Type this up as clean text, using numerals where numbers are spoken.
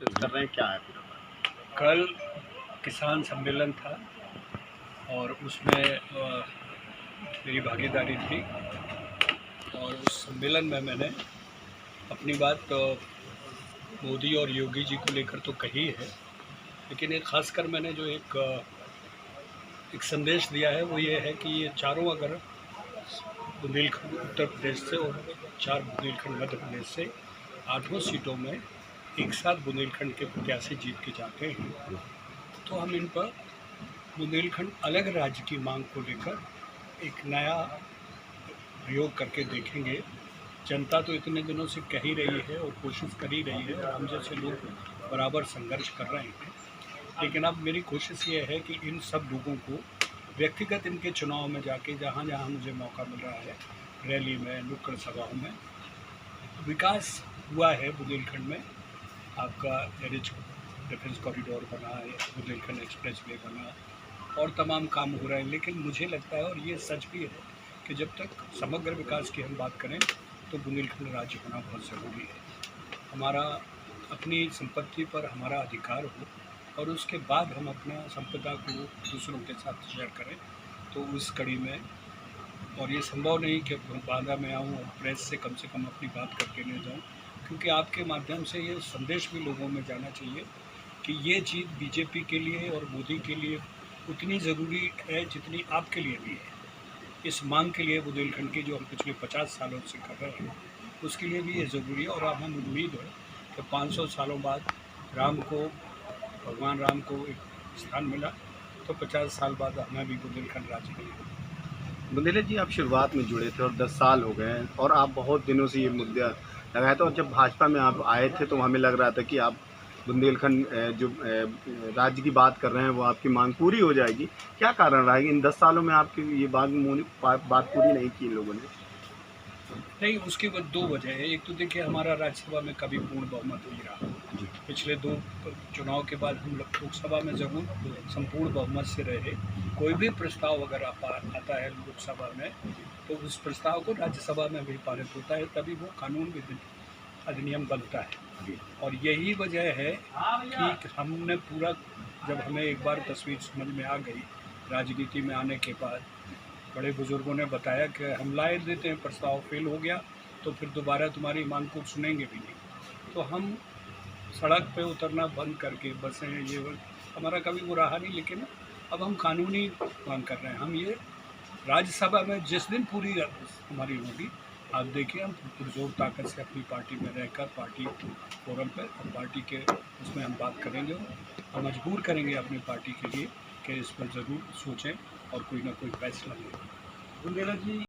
कर रहे हैं, क्या है पूरा बात? कल किसान सम्मेलन था और उसमें मेरी भागीदारी थी और उस सम्मेलन में मैंने अपनी बात मोदी और योगी जी को लेकर तो कही है, लेकिन एक खासकर मैंने जो एक संदेश दिया है वो ये है कि ये चारों अगर बुंदेलखंड उत्तर प्रदेश से और 4 बुंदेलखंड मध्य प्रदेश से 8 सीटों में एक साथ बुंदेलखंड के प्रत्याशी जीत के जाते हैं तो हम इन पर बुंदेलखंड अलग राज्य की मांग को लेकर एक नया प्रयोग करके देखेंगे। जनता तो इतने दिनों से कह ही रही है और कोशिश कर ही रही है और हम जैसे लोग बराबर संघर्ष कर रहे हैं, लेकिन अब मेरी कोशिश ये है कि इन सब लोगों को व्यक्तिगत इनके चुनाव में जाके जहाँ जहाँ मुझे मौका मिल रहा है, रैली में, नुक्कड़ सभाओं में, विकास हुआ है बुंदेलखंड में। आपका एरिज डिफेंस कॉरिडोर बना है, बुंदेलखंड एक्सप्रेस वे बना और तमाम काम हो रहे हैं, लेकिन मुझे लगता है और ये सच भी है कि जब तक समग्र विकास की हम बात करें तो बुंदेलखंड राज्य होना बहुत ज़रूरी है। हमारा अपनी संपत्ति पर हमारा अधिकार हो और उसके बाद हम अपना संपदा को दूसरों के साथ शेयर करें, तो उस कड़ी में और ये संभव नहीं कि बांदा में आऊँ और प्रेस से कम अपनी बात करके ले जाऊँ, क्योंकि आपके माध्यम से ये संदेश भी लोगों में जाना चाहिए कि ये जीत बीजेपी के लिए और मोदी के लिए उतनी ज़रूरी है जितनी आपके लिए भी है। इस मांग के लिए बुंदेलखंड की जो हम पिछले 50 सालों से कर रहे हैं उसके लिए भी ये ज़रूरी है और अब हम उम्मीद है कि 500 सालों बाद भगवान राम को एक स्थान मिला तो 50 साल बाद हमें भी बुंदेलखंड राज्य मिलेगा। बुंदेला जी, आप शुरुआत में जुड़े थे और 10 साल हो गए हैं और आप बहुत दिनों से ये मुद्दा लगाए थे और जब भाजपा में आप आए थे तो हमें लग रहा था कि आप बुंदेलखंड जो राज्य की बात कर रहे हैं वो आपकी मांग पूरी हो जाएगी। क्या कारण रहा है कि इन 10 सालों में आपकी ये बात पूरी नहीं की इन लोगों ने? नहीं, उसकी दो वजह है। एक तो देखिए, हमारा राज्यसभा में कभी पूर्ण बहुमत नहीं रहा। पिछले 2 चुनाव के बाद हम लोकसभा में ज़रूर संपूर्ण बहुमत से रहे। कोई भी प्रस्ताव अगर आता है लोकसभा में तो उस प्रस्ताव को राज्यसभा में भी पारित होता है, तभी वो कानून अधिनियम बनता है। और यही वजह है कि हमने पूरा, जब हमें एक बार तस्वीर समझ में आ गई राजनीति में आने के बाद, बड़े बुजुर्गों ने बताया कि हम लाए देते हैं प्रस्ताव, फेल हो गया तो फिर दोबारा तुम्हारी मांग को सुनेंगे भी नहीं। तो हम सड़क पे उतरना बंद करके बसें ये हमारा कभी वो रहा नहीं, लेकिन अब हम कानूनी मांग कर रहे हैं। हम ये राज्यसभा में जिस दिन पूरी हमारी होगी, आप देखिए, हम पुरजोर ताकत से अपनी पार्टी में रहकर पार्टी फोरम पर और पार्टी के उसमें हम बात करेंगे और मजबूर करेंगे अपनी पार्टी के लिए कि इस पर ज़रूर सोचें और कोई ना कोई फैसला लें। बुंदेला जी,